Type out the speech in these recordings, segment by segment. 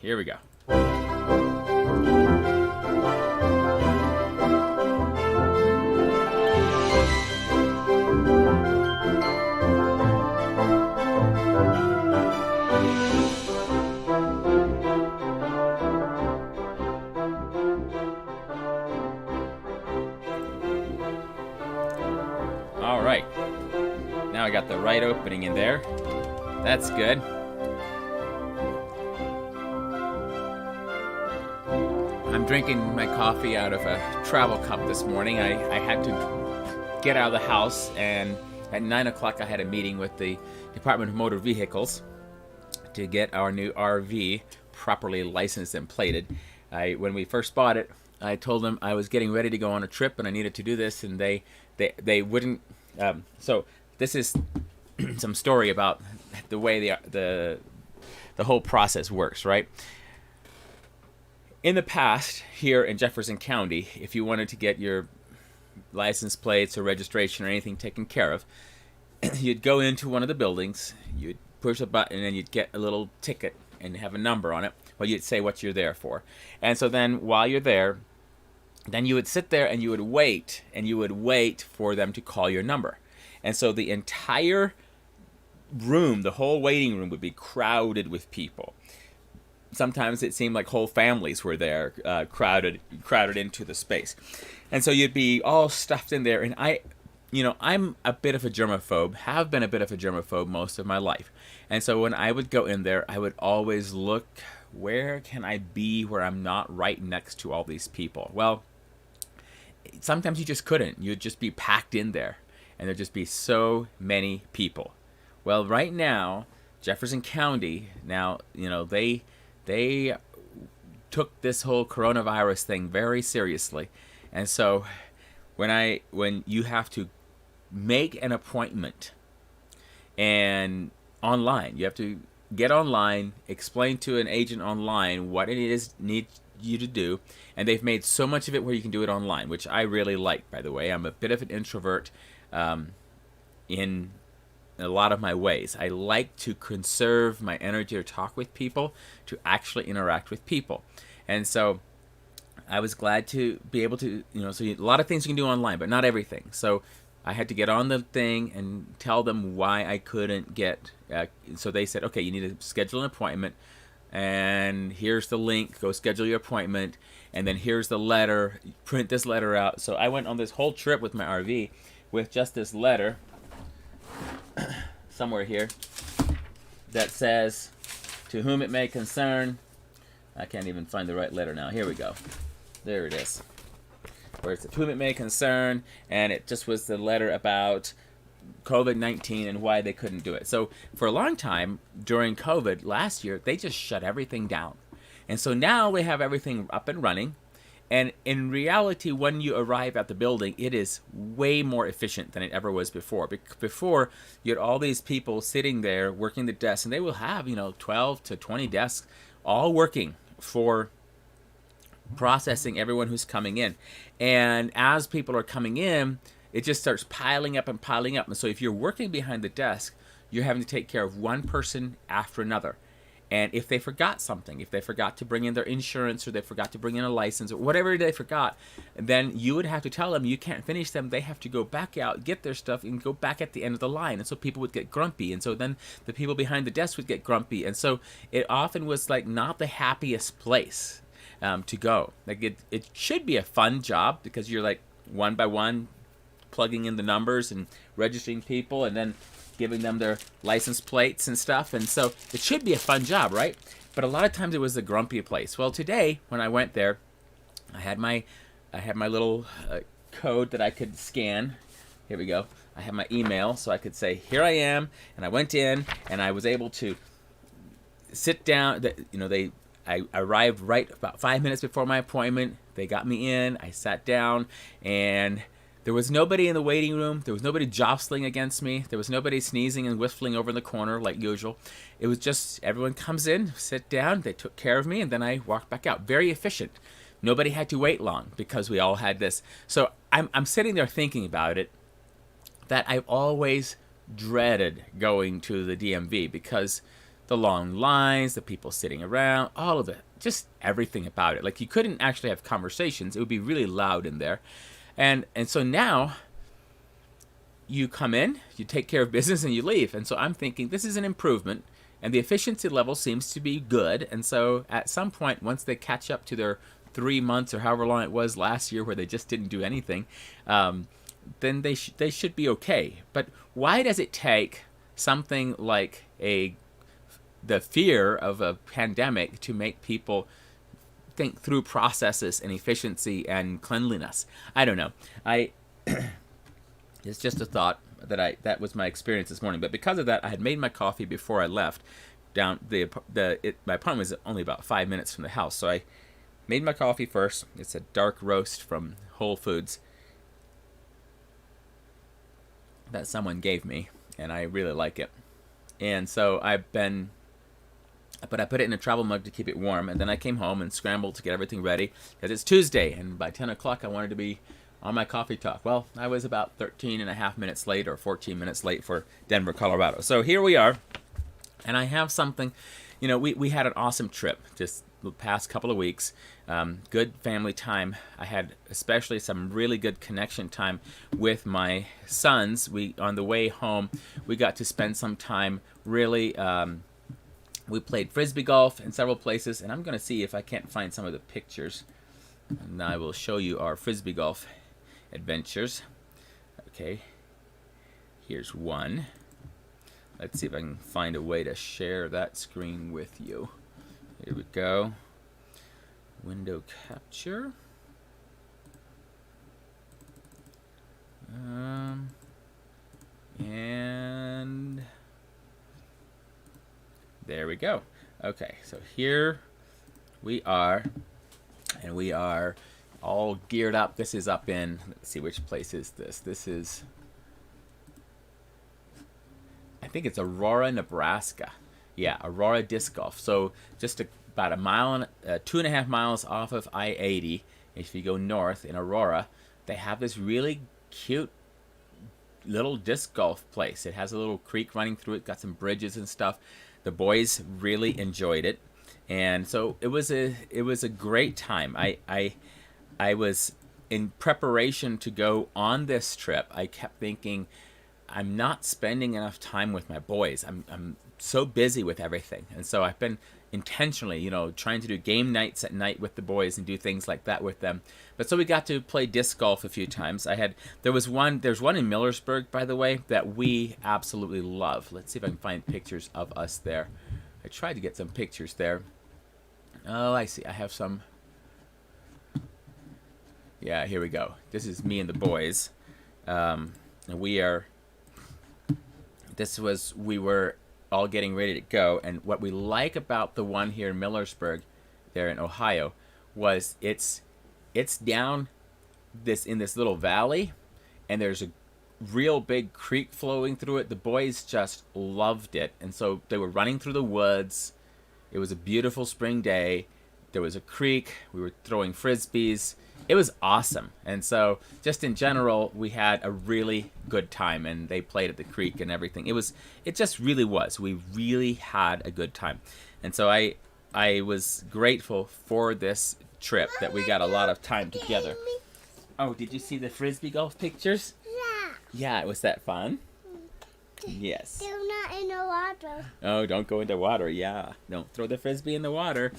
Here we go. All right. Now I got the right opening in there. That's good. I'm drinking my coffee out of a travel cup this morning. I had to get out of the house, and at 9 o'clock I had a meeting with the Department of Motor Vehicles to get our new RV properly licensed and plated. When we first bought it, I told them I was getting ready to go on a trip and I needed to do this, and they wouldn't. So this is some story about the way the whole process works, right? In the past, here in Jefferson County, if you wanted to get your license plates or registration or anything taken care of, you'd go into one of the buildings, you'd push a button, and you'd get a little ticket and have a number on it. Well, you'd say what you're there for. And so then while you're there, then you would sit there and you would wait for them to call your number. And so the entire room, the whole waiting room, would be crowded with people. Sometimes it seemed like whole families were there, crowded into the space. And so you'd be all stuffed in there. And I'm a bit of a germaphobe, have been a bit of a germaphobe most of my life. And so when I would go in there, I would always look, where can I be where I'm not right next to all these people? Well, sometimes you just couldn't. You'd just be packed in there, and there'd just be so many people. Well, right now, Jefferson County, they took this whole coronavirus thing very seriously. And so when you have to make an appointment and online, you have to get online, explain to an agent online what it is needs you to do, and they've made so much of it where you can do it online, which I really like, by the way. I'm a bit of an introvert in a lot of my ways. I like to conserve my energy to talk with people, to actually interact with people. And so I was glad to be able to, a lot of things you can do online, but not everything. So I had to get on the thing and tell them why I couldn't get, so they said, okay, you need to schedule an appointment, and here's the link, go schedule your appointment, and then here's the letter, print this letter out. So I went on this whole trip with my RV with just this letter, somewhere here, that says, to whom it may concern. I can't even find the right letter now. Here we go. There it is. Where it's to whom it may concern, and it just was the letter about COVID-19 and why they couldn't do it. So for a long time during COVID last year, they just shut everything down. And so now we have everything up and running. And in reality, when you arrive at the building, it is way more efficient than it ever was before. Before, you had all these people sitting there working the desks, and they will have, 12 to 20 desks all working for processing everyone who's coming in. And as people are coming in, it just starts piling up and piling up. And so if you're working behind the desk, you're having to take care of one person after another. And if they forgot something, if they forgot to bring in their insurance, or they forgot to bring in a license, or whatever they forgot, then you would have to tell them you can't finish them. They have to go back out, get their stuff, and go back at the end of the line. And so people would get grumpy. And so then the people behind the desk would get grumpy. And so it often was like not the happiest place to go. Like it should be a fun job, because you're like one by one plugging in the numbers and registering people, and then giving them their license plates and stuff. And so it should be a fun job, right? But a lot of times it was the grumpy place. Well, today when I went there, I had my little code that I could scan. Here we go. I have my email, so I could say, here I am. And I went in, and I was able to sit down. I arrived right about 5 minutes before my appointment. They got me in. I sat down, and there was nobody in the waiting room. There was nobody jostling against me. There was nobody sneezing and whistling over in the corner like usual. It was just everyone comes in, sit down, they took care of me, and then I walked back out. Very efficient. Nobody had to wait long, because we all had this. So I'm sitting there thinking about it, that I've always dreaded going to the DMV, because The long lines, the people sitting around, all of it, just everything about it. Like, you couldn't actually have conversations. It would be really loud in there. And so now you come in, you take care of business, and you leave. And so I'm thinking this is an improvement, and the efficiency level seems to be good. And so at some point, once they catch up to their 3 months or however long it was last year where they just didn't do anything, then they should be okay. But why does it take something like the fear of a pandemic to make people think through processes and efficiency and cleanliness? I don't know. It's just a thought that was my experience this morning. But because of that, I had made my coffee before I left. My apartment was only about 5 minutes from the house, so I made my coffee first. It's a dark roast from Whole Foods that someone gave me, and I really like it. And so I put it in a travel mug to keep it warm, and then I came home and scrambled to get everything ready because it's Tuesday, and by 10 o'clock I wanted to be on my coffee talk. Well, I was about 13 and a half minutes late, or 14 minutes late for Denver, Colorado. So here we are, and I have something. We had an awesome trip just the past couple of weeks. Good family time. I had especially some really good connection time with my sons. On the way home, we got to spend some time really. We played frisbee golf in several places, and I'm going to see if I can't find some of the pictures, and I will show you our frisbee golf adventures. Okay, here's one. Let's see if I can find a way to share that screen with you. Here we go. Window capture. And there we go. Okay, so here we are, and we are all geared up. This is up in, let's see, which place is this? This is, I think it's Aurora, Nebraska. Yeah, Aurora Disc Golf. So just about 2.5 miles off of I-80, if you go north in Aurora, they have this really cute little disc golf place. It has a little creek running through it, got some bridges and stuff. The boys really enjoyed it, and so it was a great time. I was in preparation to go on this trip. I kept thinking, I'm not spending enough time with my boys. I'm so busy with everything, and so I've been intentionally, trying to do game nights at night with the boys and do things like that with them. But so we got to play disc golf a few times. There's one in Millersburg, by the way, that we absolutely love. Let's see if I can find pictures of us there. I tried to get some pictures there. Oh, I see. I have some. Yeah, here we go. This is me and the boys. And we were all getting ready to go, and what we like about the one here in Millersburg there in Ohio was it's down in this little valley, and there's a real big creek flowing through it. The boys just loved it, and so they were running through the woods. It was a beautiful spring day. There was a creek. We were throwing frisbees. It was awesome. And so just in general, we had a really good time, and they played at the creek and everything. It just really was. We really had a good time. And so I was grateful for this trip, that we got a lot of time together. Oh, did you see the frisbee golf pictures? Yeah, was that fun? Yes. They're not in the water. Oh, don't go into water. Yeah, don't throw the frisbee in the water.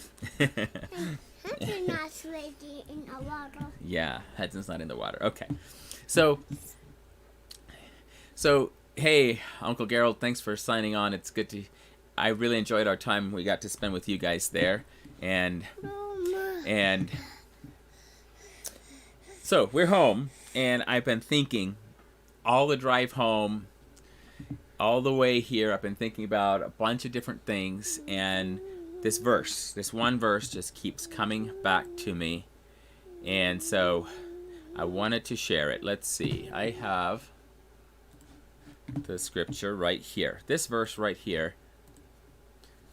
Hudson's not swimming in the water. Yeah, Hudson's not in the water. Okay. So hey, Uncle Gerald, thanks for signing on. It's good to. I really enjoyed our time we got to spend with you guys there, and so we're home, and I've been thinking all the drive home, all the way here. I've been thinking about a bunch of different things, and this one verse just keeps coming back to me, and so I wanted to share it. Let's see. I have the scripture right here. This verse right here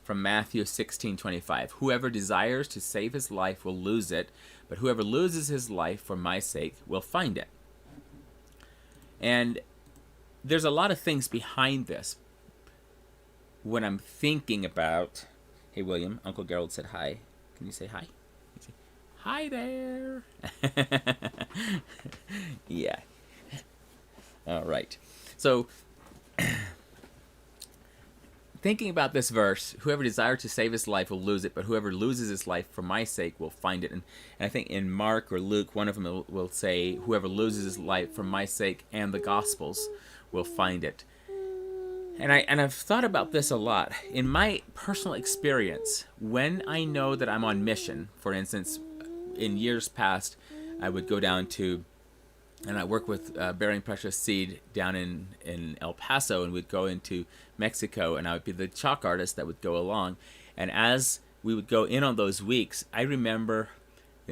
from Matthew 16:25. Whoever desires to save his life will lose it, but whoever loses his life for my sake will find it. And there's a lot of things behind this. when I'm thinking about, hey William, Uncle Gerald said hi. Can you say hi? You say, hi there. Yeah. All right. So, thinking about this verse, whoever desires to save his life will lose it, but whoever loses his life for my sake will find it. And I think in Mark or Luke, one of them will say, whoever loses his life for my sake and the Gospels will find it. And I've thought about this a lot. In my personal experience, when I know that I'm on mission, for instance, in years past, I would go down to, and I work with Bearing Precious Seed down in El Paso, and we'd go into Mexico, and I would be the chalk artist that would go along. And as we would go in on those weeks, I remember,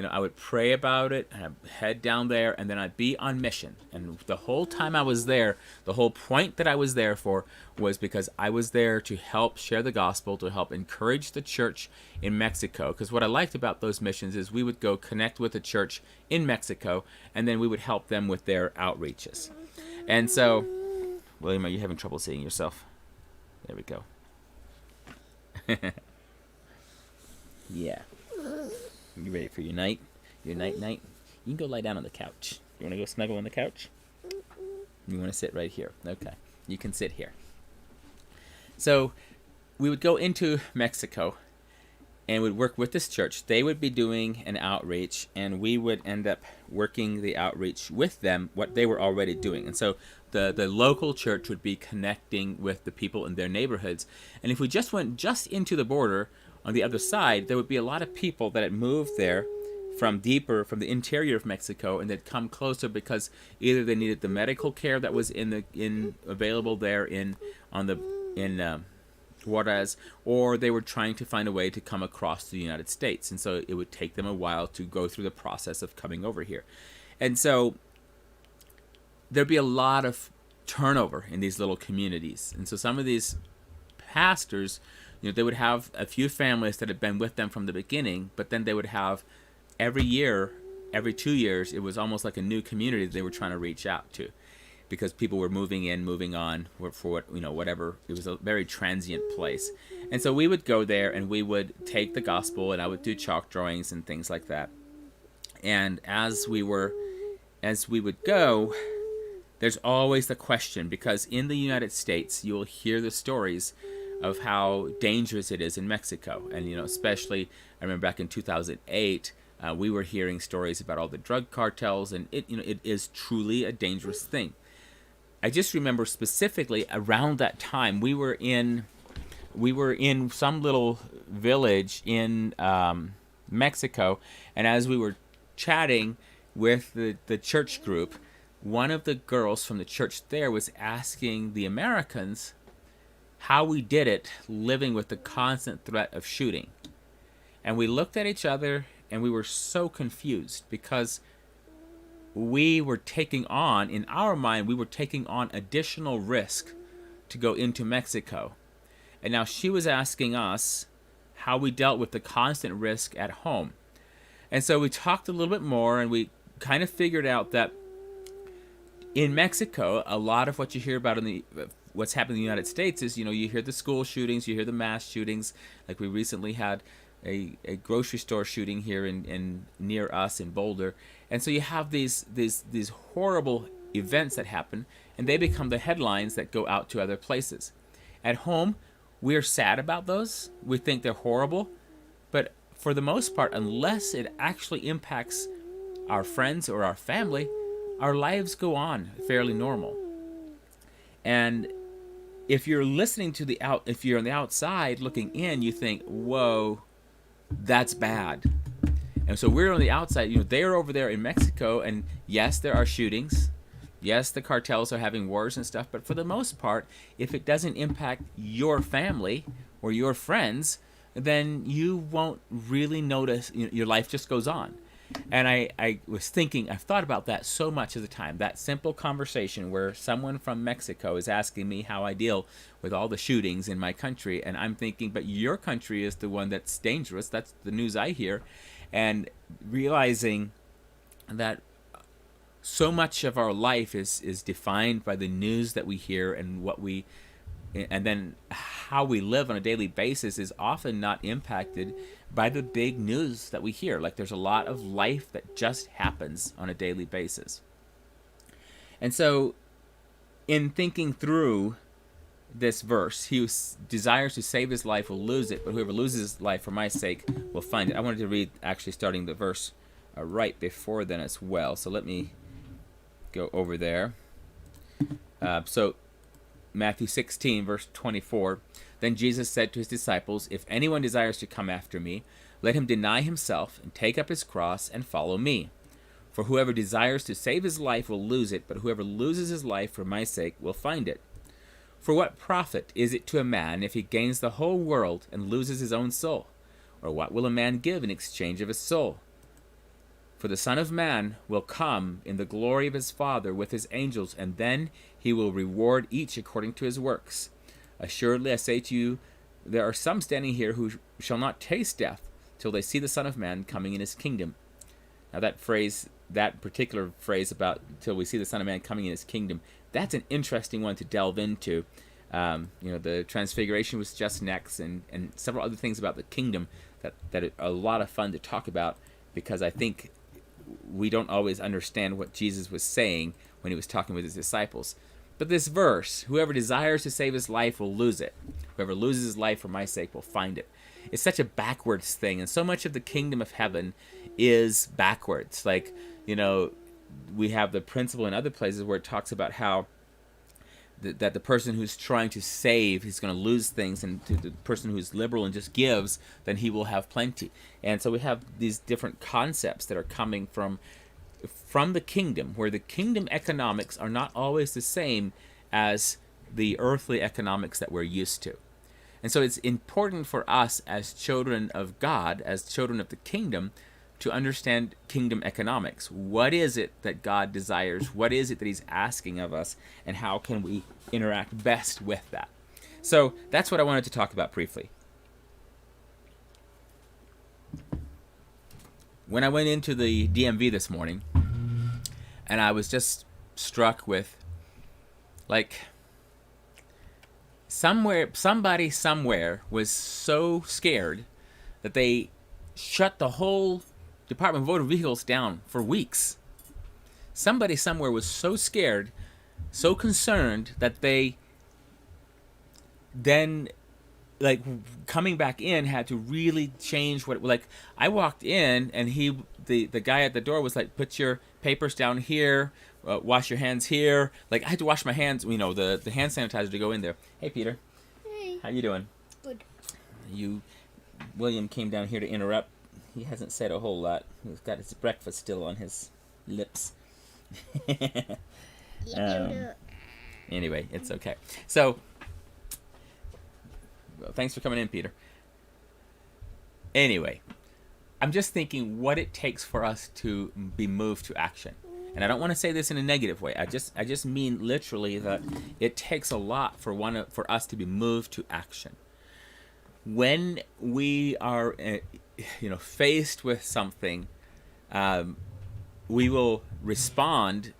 I would pray about it, and I'd head down there, and then I'd be on mission. And the whole time I was there, the whole point that I was there for was because I was there to help share the gospel, to help encourage the church in Mexico. Because what I liked about those missions is we would go connect with the church in Mexico, and then we would help them with their outreaches. And so, William, are you having trouble seeing yourself? There we go. Yeah. You ready for your night? Your night? You can go lie down on the couch. You want to go snuggle on the couch? You want to sit right here? Okay. You can sit here. So we would go into Mexico and would work with this church. They would be doing an outreach, and we would end up working the outreach with them, what they were already doing. And so the local church would be connecting with the people in their neighborhoods. And if we just went just into the border, on the other side, there would be a lot of people that had moved there from the interior of Mexico, and they'd come closer because either they needed the medical care that was available there in Juarez, or they were trying to find a way to come across to the United States, and so it would take them a while to go through the process of coming over here. And so there'd be a lot of turnover in these little communities, and so some of these pastors, they would have a few families that had been with them from the beginning, but then they would have every 2 years, it was almost like a new community that they were trying to reach out to, because people were moving in, moving on for whatever. It was a very transient place. And so we would go there and we would take the gospel, and I would do chalk drawings and things like that. And as we would go, there's always the question, because in the United States, you'll hear the stories of how dangerous it is in Mexico. And, especially, I remember back in 2008, we were hearing stories about all the drug cartels, and it is truly a dangerous thing. I just remember specifically around that time, we were in some little village in Mexico, and as we were chatting with the church group, one of the girls from the church there was asking the Americans how we did it living with the constant threat of shooting. And we looked at each other and we were so confused, because we were taking on, in our mind, additional risk to go into Mexico. And now she was asking us how we dealt with the constant risk at home. And so we talked a little bit more, and we kind of figured out that in Mexico, a lot of what you hear about what's happening in the United States is, you hear the school shootings, you hear the mass shootings. Like we recently had a grocery store shooting here in near us in Boulder. And so you have these horrible events that happen, and they become the headlines that go out to other places. At home, we're sad about those. We think they're horrible. But for the most part, unless it actually impacts our friends or our family, our lives go on fairly normal. And if you're listening to if you're on the outside looking in, you think, whoa, that's bad. And so we're on the outside, they're over there in Mexico, and yes, there are shootings. Yes, the cartels are having wars and stuff, but for the most part, if it doesn't impact your family or your friends, then you won't really notice. Your life just goes on. And I was thinking, I've thought about that so much of the time, that simple conversation where someone from Mexico is asking me how I deal with all the shootings in my country, and I'm thinking, but your country is the one that's dangerous. That's the news I hear. And realizing that so much of our life is defined by the news that we hear, and then how we live on a daily basis is often not impacted by the big news that we hear. Like, there's a lot of life that just happens on a daily basis. And so, in thinking through this verse, he who desires to save his life will lose it, but whoever loses his life for my sake will find it. I wanted to read actually starting the verse right before then as well. So let me go over there. So Matthew 16, verse 24. Then Jesus said to his disciples, if anyone desires to come after me, let him deny himself and take up his cross and follow me. For whoever desires to save his life will lose it, but whoever loses his life for my sake will find it. For what profit is it to a man if he gains the whole world and loses his own soul? Or what will a man give in exchange of his soul? For the Son of Man will come in the glory of his Father with his angels, and then he will reward each according to his works. Assuredly, I say to you, there are some standing here who shall not taste death till they see the Son of Man coming in his kingdom. Now that particular phrase about till we see the Son of Man coming in his kingdom, that's an interesting one to delve into. The Transfiguration was just next, and several other things about the kingdom that are a lot of fun to talk about, because I think we don't always understand what Jesus was saying when he was talking with his disciples. But this verse, whoever desires to save his life will lose it. Whoever loses his life for my sake will find it. It's such a backwards thing, and so much of the kingdom of heaven is backwards. Like, we have the principle in other places where it talks about how that the person who's trying to save is going to lose things, and to the person who's liberal and just gives, then he will have plenty. And so we have these different concepts that are coming from the kingdom, where the kingdom economics are not always the same as the earthly economics that we're used to. And so it's important for us as children of God, as children of the kingdom, to understand kingdom economics. What is it that God desires? What is it that he's asking of us? And how can we interact best with that? So that's what I wanted to talk about briefly. When I went into the DMV this morning, and I was just struck with, like, somebody somewhere was so scared that they shut the whole Department of Motor Vehicles down for weeks. Somebody somewhere was so scared, so concerned, that they then, like, coming back in, had to really change what, like, I walked in and the guy at the door was like, put your papers down here, wash your hands here. Like, I had to wash my hands, the hand sanitizer to go in there. Hey, Peter. Hey. How you doing? Good. William came down here to interrupt. He hasn't said a whole lot. He's got his breakfast still on his lips. Anyway, it's okay. So, well, thanks for coming in, Peter. Anyway, I'm just thinking what it takes for us to be moved to action. And I don't want to say this in a negative way. I just mean literally that it takes a lot for us to be moved to action. When we are faced with something, we will respond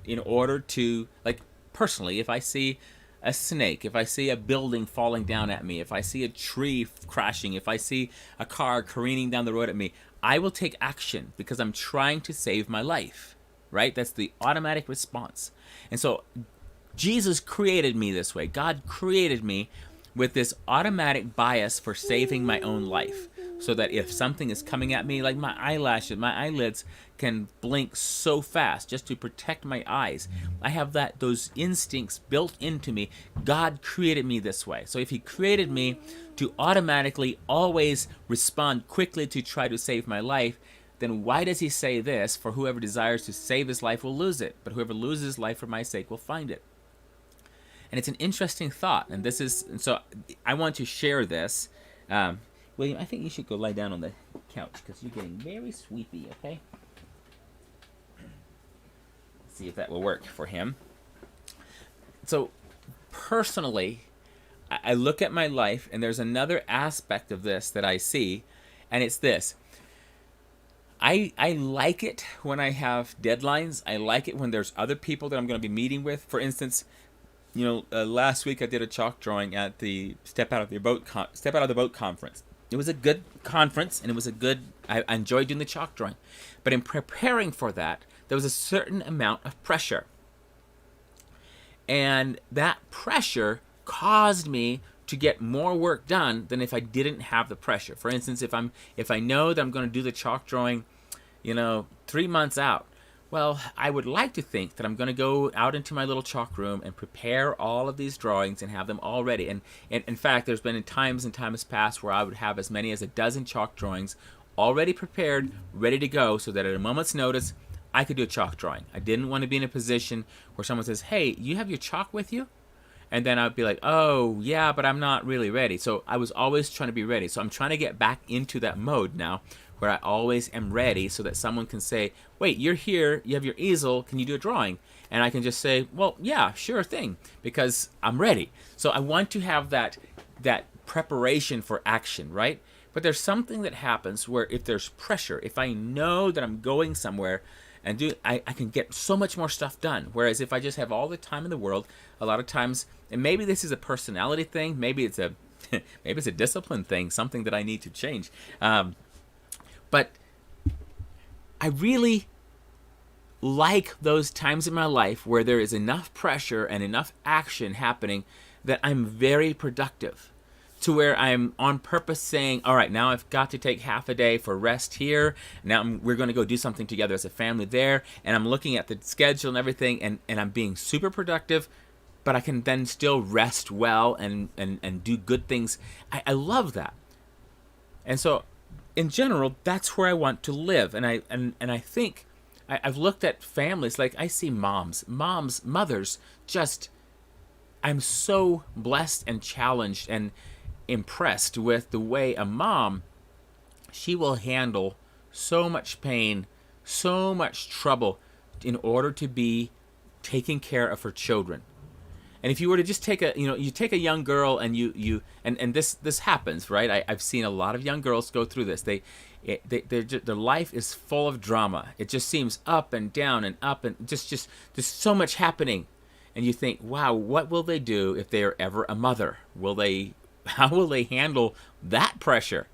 in order to, like, personally, if I see a snake, if I see a building falling down at me, if I see a tree crashing, if I see a car careening down the road at me, I will take action because I'm trying to save my life, right? That's the automatic response. And so Jesus created me this way. God created me with this automatic bias for saving my own life, so that if something is coming at me, like my eyelids can blink so fast just to protect my eyes. I have those instincts built into me. God created me this way. So if he created me to automatically always respond quickly to try to save my life, then why does he say this? For whoever desires to save his life will lose it, but whoever loses his life for my sake will find it. And it's an interesting thought, and so I want to share this. William, I think you should go lie down on the couch because you're getting very sleepy, okay? Let's see if that will work for him. So, personally, I look at my life, and there's another aspect of this that I see, and it's this. I like it when I have deadlines. I like it when there's other people that I'm going to be meeting with. For instance, last week I did a chalk drawing at the Step Out of the Boat conference. It was a good conference, and I enjoyed doing the chalk drawing. But in preparing for that, there was a certain amount of pressure. And that pressure caused me to get more work done than if I didn't have the pressure. For instance, if I know that I'm going to do the chalk drawing, 3 months out, well, I would like to think that I'm going to go out into my little chalk room and prepare all of these drawings and have them all ready. And in fact, there's been times past where I would have as many as a dozen chalk drawings already prepared, ready to go, so that at a moment's notice, I could do a chalk drawing. I didn't want to be in a position where someone says, "Hey, you have your chalk with you?" And then I'd be like, "Oh, yeah, but I'm not really ready." So I was always trying to be ready. So I'm trying to get back into that mode now, where I always am ready, so that someone can say, "Wait, you're here, you have your easel, can you do a drawing?" And I can just say, "Well, yeah, sure thing," because I'm ready. So I want to have that preparation for action, right? But there's something that happens where if there's pressure, if I know that I'm going somewhere and I can get so much more stuff done. Whereas if I just have all the time in the world, a lot of times, and maybe this is a personality thing, maybe it's a discipline thing, something that I need to change. But I really like those times in my life where there is enough pressure and enough action happening that I'm very productive, to where I'm on purpose saying, all right, now I've got to take half a day for rest here. Now we're going to go do something together as a family there. And I'm looking at the schedule and everything, and I'm being super productive, but I can then still rest well and do good things. I love that. And so in general, that's where I want to live. And I think I've looked at families, like I see mothers, just, I'm so blessed and challenged and impressed with the way a mom, she will handle so much pain, so much trouble in order to be taking care of her children. And if you were to just take you take a young girl and and this happens, right? I've seen a lot of young girls go through this. Their life is full of drama. It just seems up and down and up, and just there's so much happening. And you think, wow, what will they do if they are ever a mother? How will they handle that pressure?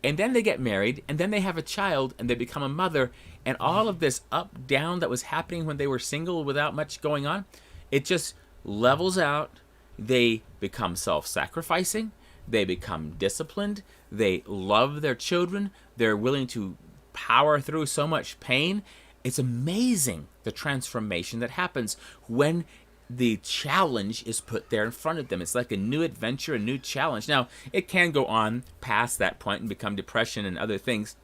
And then they get married, and then they have a child, and they become a mother, and all of this up, down that was happening when they were single without much going on, it just levels out. They become self-sacrificing. They become disciplined. They love their children. They're willing to power through so much pain. It's amazing the transformation that happens when the challenge is put there in front of them. It's like a new adventure, a new challenge. Now, it can go on past that point and become depression and other things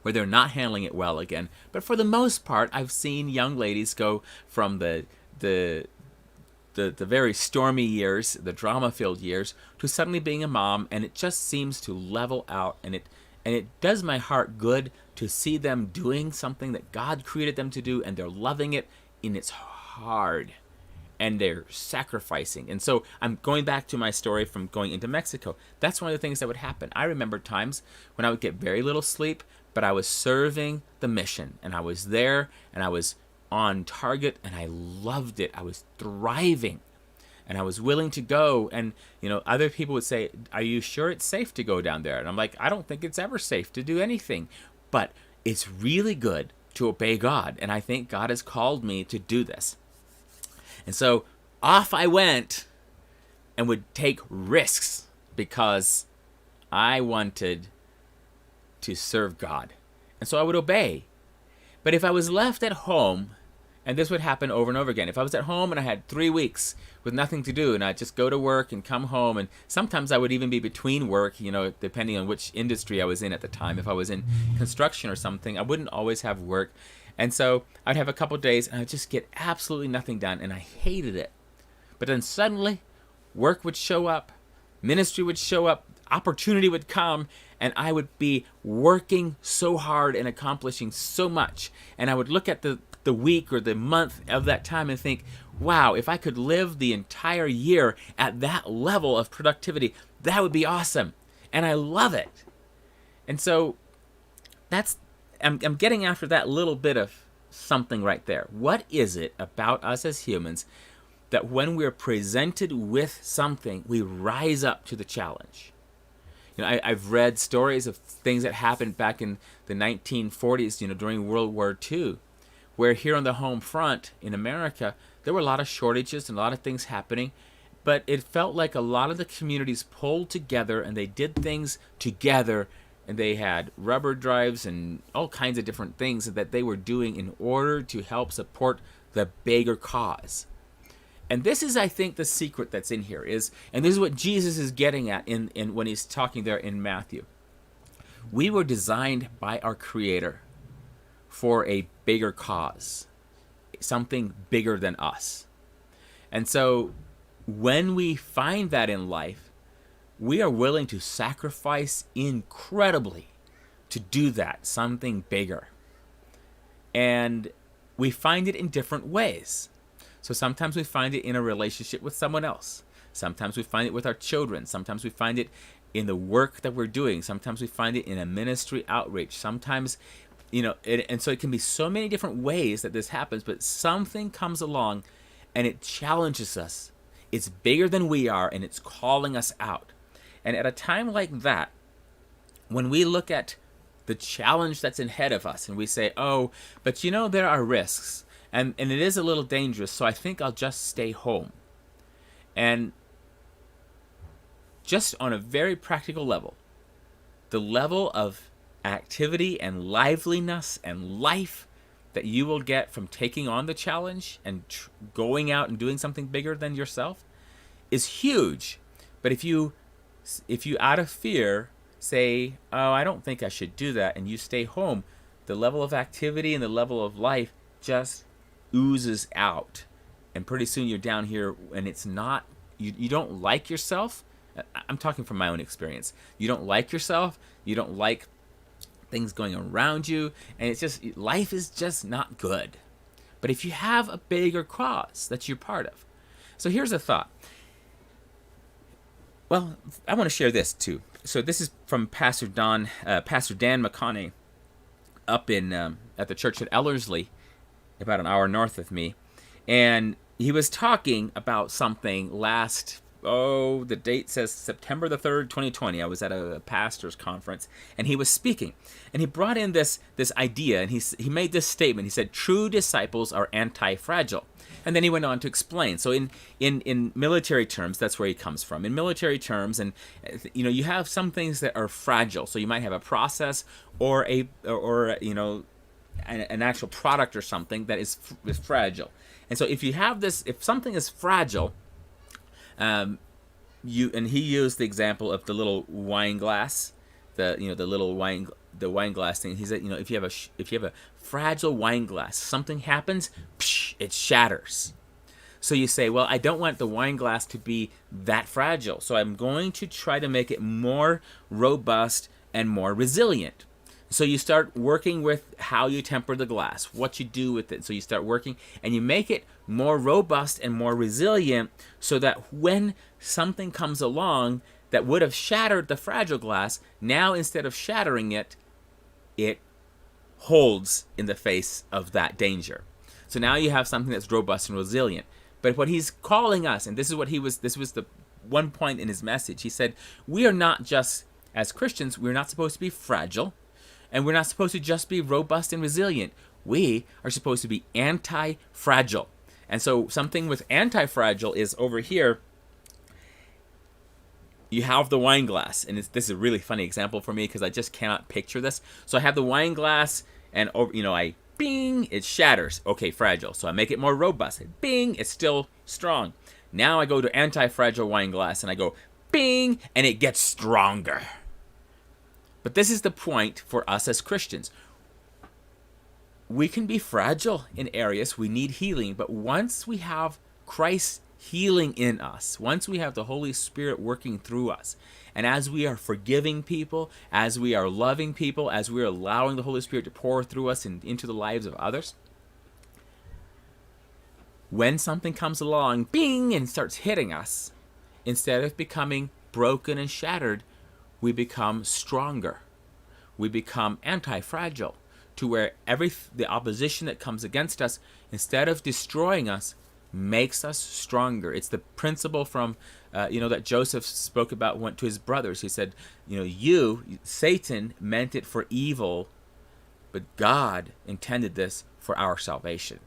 where they're not handling it well again. But for the most part, I've seen young ladies go from the very stormy years, the drama-filled years, to suddenly being a mom, and it just seems to level out, and it does my heart good to see them doing something that God created them to do, and they're loving it, and it's hard. And they're sacrificing. And so I'm going back to my story from going into Mexico. That's one of the things that would happen. I remember times when I would get very little sleep, but I was serving the mission, and I was there, and I was on target, and I loved it. I was thriving, and I was willing to go. And other people would say, "Are you sure it's safe to go down there?" And I'm like, I don't think it's ever safe to do anything, but it's really good to obey God, and I think God has called me to do this. And so off I went and would take risks because I wanted to serve God. And so I would obey. But if I was left at home, and this would happen over and over again, if I was at home and I had 3 weeks with nothing to do, and I'd just go to work and come home, and sometimes I would even be between work, depending on which industry I was in at the time. If I was in construction or something, I wouldn't always have work. And so I'd have a couple days, and I'd just get absolutely nothing done, and I hated it. But then suddenly, work would show up, ministry would show up, opportunity would come, and I would be working so hard and accomplishing so much. And I would look at the week or the month of that time and think, wow, if I could live the entire year at that level of productivity, that would be awesome. And I love it. And so I'm getting after that little bit of something right there. What is it about us as humans that when we're presented with something, we rise up to the challenge. I've read stories of things that happened back in the 1940s, during World War II, where here on the home front in America, there were a lot of shortages and a lot of things happening, but it felt like a lot of the communities pulled together and they did things together, and they had rubber drives and all kinds of different things that they were doing in order to help support the bigger cause. And this is, I think, the secret that's in here and this is what Jesus is getting at in when he's talking there in Matthew. We were designed by our Creator for a bigger cause, something bigger than us. And so when we find that in life, we are willing to sacrifice incredibly to do that, something bigger. And we find it in different ways. So sometimes we find it in a relationship with someone else. Sometimes we find it with our children. Sometimes we find it in the work that we're doing. Sometimes we find it in a ministry outreach. Sometimes, and so it can be so many different ways that this happens, but something comes along and it challenges us. It's bigger than we are, and it's calling us out. And at a time like that, when we look at the challenge that's ahead of us and we say, oh, but there are risks. And it is a little dangerous, so I think I'll just stay home. And just on a very practical level, the level of activity and liveliness and life that you will get from taking on the challenge and going out and doing something bigger than yourself is huge. But if you out of fear say, oh, I don't think I should do that, and you stay home, the level of activity and the level of life just oozes out, and pretty soon you're down here, and it's not, you don't like yourself. I'm talking from my own experience. You don't like yourself, you don't like things going around you, and it's just, life is just not good. But if you have a bigger cause that you're part of. So here's a thought. Well, I want to share this too. So this is from Pastor Dan McConney up in at the church at Ellerslie, about an hour north of me, and he was talking about something the date says September the 3rd, 2020. I was at a pastor's conference, and he was speaking, and he brought in this idea, and he made this statement. He said, true disciples are anti-fragile. And then he went on to explain. So in military terms, that's where he comes from. In military terms, and you have some things that are fragile. So you might have a process or an actual product or something that is fragile. And so if you have this, if something is fragile, and he used the example of the little wine glass, the wine glass thing. He said, if you have a fragile wine glass, something happens, it shatters. So you say, well, I don't want the wine glass to be that fragile, so I'm going to try to make it more robust and more resilient. So you start working with how you temper the glass, what you do with it. So you start working and you make it more robust and more resilient, so that when something comes along that would have shattered the fragile glass, now instead of shattering it, it holds in the face of that danger. So now you have something that's robust and resilient. But what he's calling us, and this was the one point in his message, he said, we are not just, as Christians, we're not supposed to be fragile, and we're not supposed to just be robust and resilient. We are supposed to be anti-fragile. And so something with anti-fragile is over here. You have the wine glass, and this is a really funny example for me because I just cannot picture this. So I have the wine glass, and bing, it shatters. Okay, fragile. So I make it more robust. Bing, it's still strong. Now I go to anti-fragile wine glass, and I go bing, and it gets stronger. But this is the point for us as Christians. We can be fragile in areas, we need healing, but once we have Christ's healing in us, once we have the Holy Spirit working through us, and as we are forgiving people, as we are loving people, as we are allowing the Holy Spirit to pour through us and into the lives of others, when something comes along, bing, and starts hitting us, instead of becoming broken and shattered, we become stronger. We become anti-fragile, to where the opposition that comes against us, instead of destroying us, makes us stronger. It's the principle from, that Joseph spoke about, went to his brothers. He said, Satan meant it for evil, but God intended this for our salvation.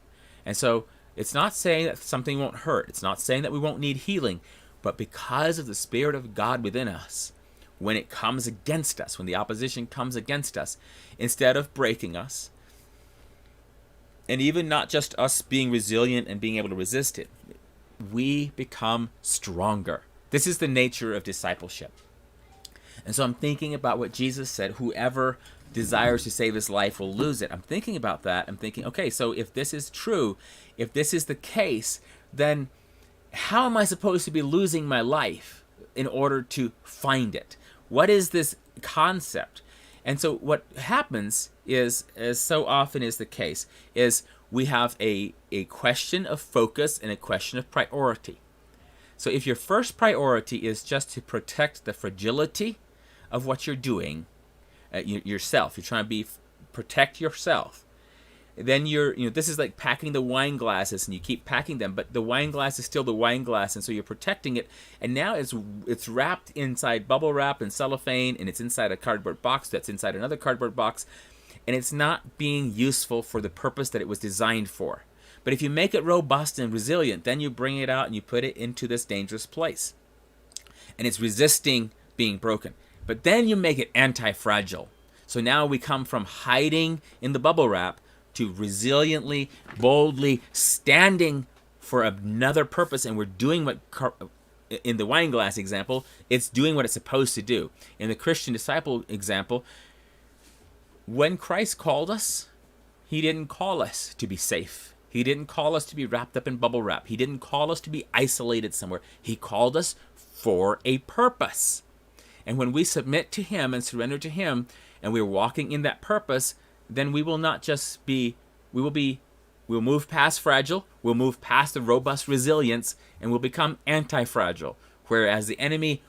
And so it's not saying that something won't hurt. It's not saying that we won't need healing. But because of the Spirit of God within us, when it comes against us, when the opposition comes against us, instead of breaking us, and even not just us being resilient and being able to resist it, we become stronger. This is the nature of discipleship. And so I'm thinking about what Jesus said, whoever desires to save his life will lose it. I'm thinking about that. I'm thinking, okay, so if this is true, if this is the case, then how am I supposed to be losing my life in order to find it? What is this concept? And so what happens is, as so often is the case, is we have a question of focus and a question of priority. So if your first priority is just to protect the fragility of what you're doing, yourself, you're trying to protect yourself, then this is like packing the wine glasses, and you keep packing them, but the wine glass is still the wine glass, and so you're protecting it, and now it's wrapped inside bubble wrap and cellophane, and it's inside a cardboard box that's inside another cardboard box, and it's not being useful for the purpose that it was designed for. But if you make it robust and resilient, then you bring it out and you put it into this dangerous place, and it's resisting being broken. But then you make it anti-fragile. So now we come from hiding in the bubble wrap to resiliently, boldly standing for another purpose, and we're doing what, in the wine glass example, it's doing what it's supposed to do. In the Christian disciple example, when Christ called us, he didn't call us to be safe. He didn't call us to be wrapped up in bubble wrap. He didn't call us to be isolated somewhere. He called us for a purpose. And when we submit to him and surrender to him, and we're walking in that purpose, then we will not just be, we'll move past fragile, we'll move past the robust resilience, and we'll become anti-fragile. Whereas the enemy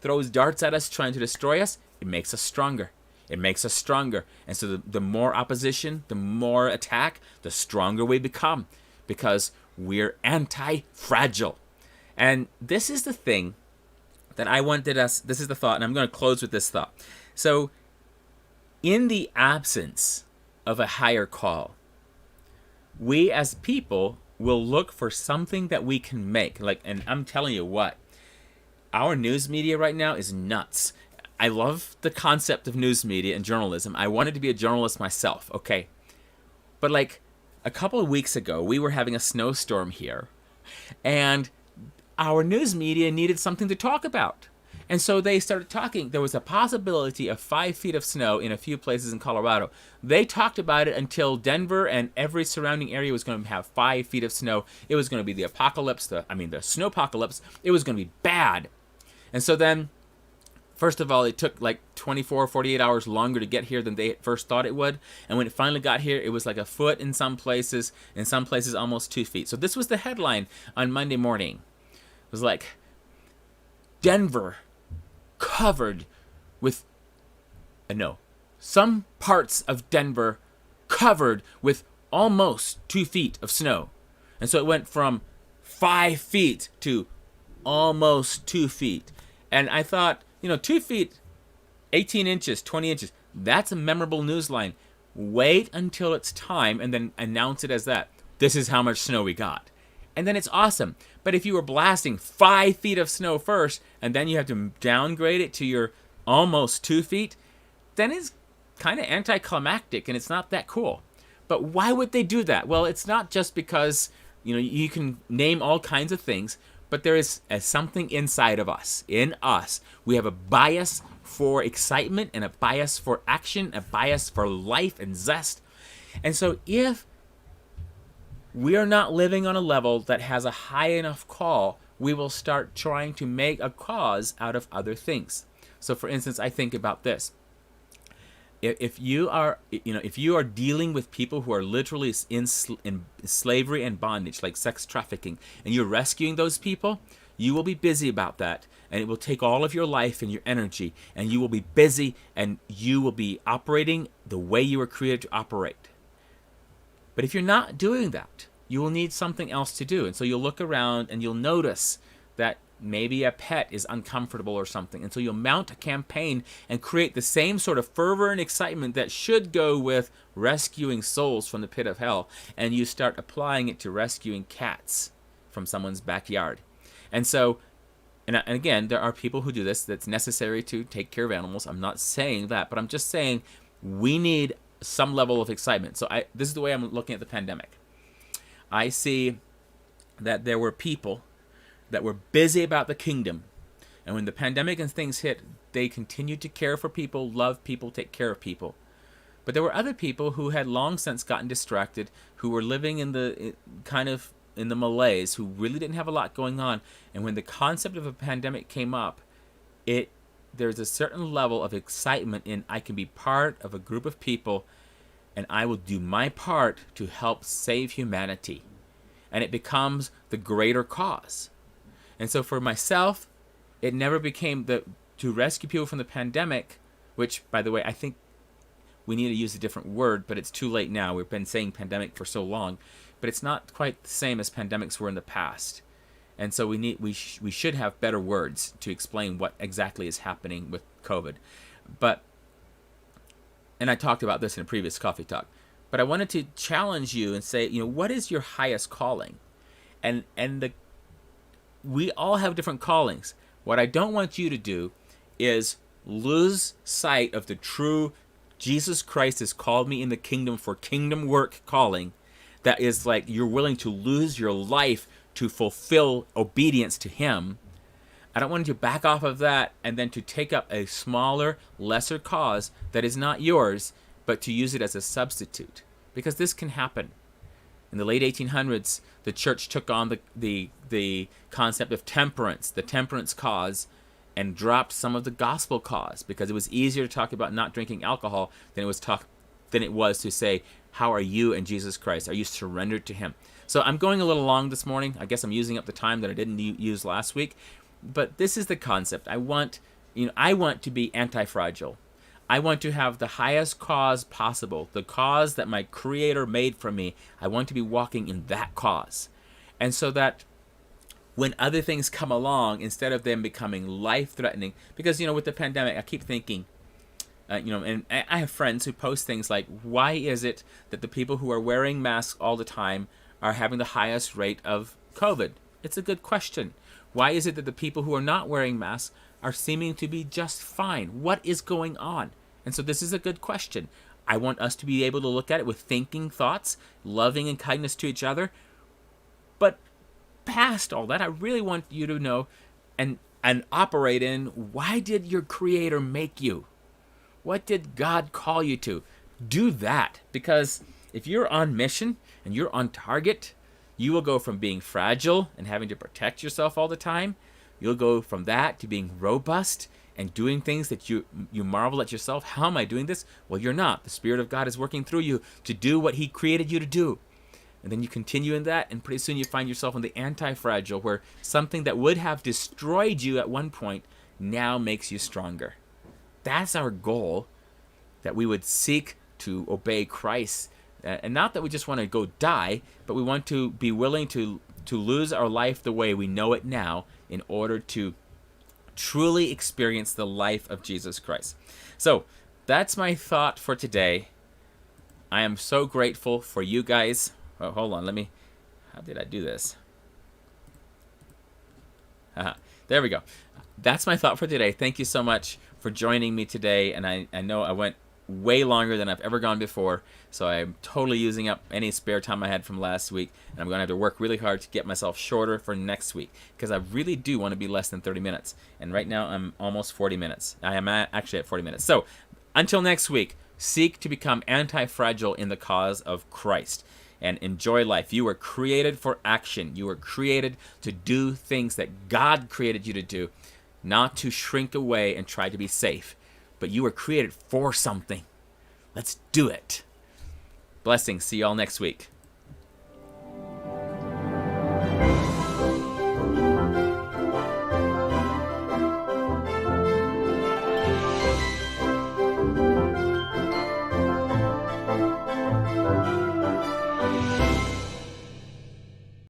throws darts at us trying to destroy us, it makes us stronger. It makes us stronger. And so the more opposition, the more attack, the stronger we become, because we're anti-fragile. And this is the thing that I wanted us, this is the thought, and I'm going to close with this thought. So, in the absence of a higher call, we as people will look for something that we can make. And I'm telling you what, our news media right now is nuts. I love the concept of news media and journalism. I wanted to be a journalist myself, okay? But a couple of weeks ago, we were having a snowstorm here, and our news media needed something to talk about. And so they started talking. There was a possibility of 5 feet of snow in a few places in Colorado. They talked about it until Denver and every surrounding area was going to have 5 feet of snow. It was going to be the apocalypse, the snowpocalypse. It was going to be bad. And so then, first of all, it took 24, 48 hours longer to get here than they first thought it would. And when it finally got here, it was like a foot in some places almost 2 feet. So this was the headline on Monday morning. It was like, Denver covered with, some parts of Denver covered with almost 2 feet of snow. And so it went from 5 feet to almost 2 feet. And I thought, 2 feet, 18 inches, 20 inches, that's a memorable news line. Wait until it's time and then announce it as that. This is how much snow we got. And then it's awesome. But if you were blasting 5 feet of snow first, and then you have to downgrade it to your almost 2 feet, then it's kind of anticlimactic, and it's not that cool. But why would they do that? Well, it's not just because, you can name all kinds of things, but there is something inside of us. In us, we have a bias for excitement and a bias for action, a bias for life and zest. And so if we are not living on a level that has a high enough call, we will start trying to make a cause out of other things. So for instance, I think about this. If you are dealing with people who are literally in slavery and bondage, like sex trafficking, and you're rescuing those people, you will be busy about that, and it will take all of your life and your energy, and you will be busy, and you will be operating the way you were created to operate. But if you're not doing that, you will need something else to do. And so you'll look around and you'll notice that maybe a pet is uncomfortable or something. And so you'll mount a campaign and create the same sort of fervor and excitement that should go with rescuing souls from the pit of hell. And you start applying it to rescuing cats from someone's backyard. And so, and again, there are people who do this. That's necessary to take care of animals. I'm not saying that, but I'm just saying we need some level of excitement. So this is the way I'm looking at the pandemic. I see that there were people that were busy about the kingdom. And when the pandemic and things hit, they continued to care for people, love people, take care of people. But there were other people who had long since gotten distracted, who were living in the malaise, who really didn't have a lot going on. And when the concept of a pandemic came up, there's a certain level of excitement in I can be part of a group of people and I will do my part to help save humanity. And it becomes the greater cause. And so for myself, it never became to rescue people from the pandemic, which, by the way, I think we need to use a different word, but it's too late now. We've been saying pandemic for so long, but it's not quite the same as pandemics were in the past. And so we should have better words to explain what exactly is happening with COVID. And I talked about this in a previous coffee talk, but I wanted to challenge you and say, what is your highest calling? We all have different callings. What I don't want you to do is lose sight of the true Jesus Christ has called me in the kingdom for kingdom work calling. That is like you're willing to lose your life to fulfill obedience to him. I don't want you to back off of that and then to take up a smaller, lesser cause that is not yours, but to use it as a substitute. Because this can happen. In the late 1800s, the church took on the concept of temperance, the temperance cause, and dropped some of the gospel cause because it was easier to talk about not drinking alcohol than it was to say, how are you in Jesus Christ? Are you surrendered to him? So I'm going a little long this morning. I guess I'm using up the time that I didn't use last week. But this is the concept. I want to be anti-fragile. I want to have the highest cause possible, the cause that my Creator made for me. I want to be walking in that cause. And so that when other things come along, instead of them becoming life-threatening, because, with the pandemic, I keep thinking, and I have friends who post things like, why is it that the people who are wearing masks all the time are having the highest rate of COVID? It's a good question. Why is it that the people who are not wearing masks are seeming to be just fine? What is going on? And so this is a good question. I want us to be able to look at it with thinking thoughts, loving and kindness to each other. But past all that, I really want you to know and operate in, why did your Creator make you? What did God call you to? Do that. Because if you're on mission and you're on target, you will go from being fragile and having to protect yourself all the time. You'll go from that to being robust and doing things that you marvel at yourself. How am I doing this? Well, you're not. The Spirit of God is working through you to do what He created you to do. And then you continue in that, and pretty soon you find yourself in the anti-fragile, where something that would have destroyed you at one point now makes you stronger. That's our goal, that we would seek to obey Christ. And not that we just want to go die, but we want to be willing to lose our life the way we know it now in order to truly experience the life of Jesus Christ. So that's my thought for today. I am so grateful for you guys. Oh, hold on, how did I do this? There we go. That's my thought for today. Thank you so much for joining me today. And I know I went way longer than I've ever gone before, so I'm totally using up any spare time I had from last week, and I'm going to have to work really hard to get myself shorter for next week, because I really do want to be less than 30 minutes, and right now I'm almost 40 minutes. I am actually at 40 minutes. So until next week, seek to become anti-fragile in the cause of Christ, and enjoy life. You were created for action. You were created to do things that God created you to do, not to shrink away and try to be safe. But you were created for something. Let's do it. Blessings. See y'all next week.